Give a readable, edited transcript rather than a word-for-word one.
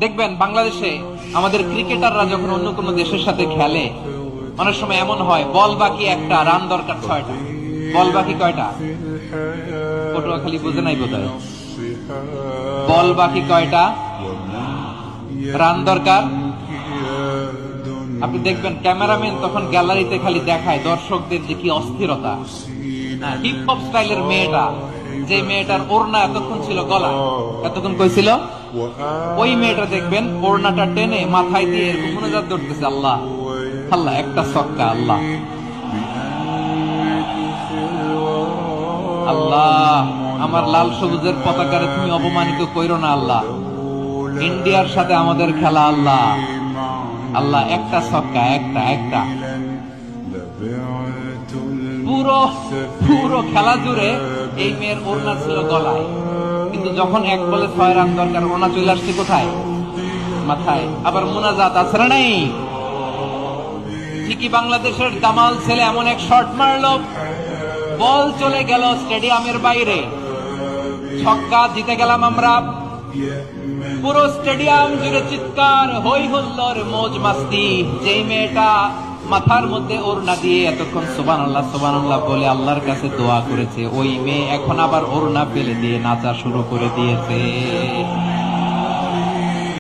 দেখবেন বাংলাদেশে আমাদের ক্রিকেটাররা যখন অন্য কোনো দেশের সাথে খেলে, অনেক সময় এমন হয় বল বাকি একটা, রান দরকার 6টা। বল বাকি কয়টা? পটুয়াখালী বুঝে নাই বোধহয়। বল বাকি কয়টা, রান দরকার। আপনি দেখবেন ক্যামেরাম্যান তখন গ্যালারিতে খালি দেখায় দর্শকদের যে কি অস্থিরতা। হিপ হপ স্টাইলের মেয়েটা, যে মেয়েটার ওড়না এতক্ষণ ছিল গলায়, এতক্ষণ কই ছিল, ওই মেয়েটা দেখবেন ওড়নাটা টেনে মাথায় দিয়ে এরকম মোনাজাত ধরতেছে, আল্লাহ আল্লাহ, একটা ছক্কা, আল্লাহ আল্লাহ, আমার লাল সবুজের পতাকারে তুমি অপমানিত কইরো না আল্লাহ, ইন্ডিয়ার সাথে আমাদের খেলা আল্লাহ আল্লাহ, একটা ছক্কা, একটা একটা। পুরো পুরো খেলা জুড়ে এই মেয়ের ওড়না ছিল গলায়, কিন্তু যখন এক বলে 6 রান দরকার, ওড়না চলে আসছে কোথায়? মাথায়। আবার মুনাজাত আছে না নেই? ঠিকই বাংলাদেশের দামাল ছেলে এমন এক শট মারলো, বল চলে গেল স্টেডিয়ামের বাইরে, ছক্কা, জিতে গেলাম আমরা। পুরো স্টেডিয়াম জুড়ে চিৎকার, হই হুল্লোড়, মৌজ মাস্তি। যেই মেয়েটা মাথার মধ্যে ওড়না দিয়ে এতক্ষণ সুবহানাল্লাহ সুবহানাল্লাহ বলে আল্লাহর কাছে দোয়া করেছে, ওই মেয়ে এখন আবার ওড়না ফেলে দিয়ে নাচা শুরু করে দিয়েছে।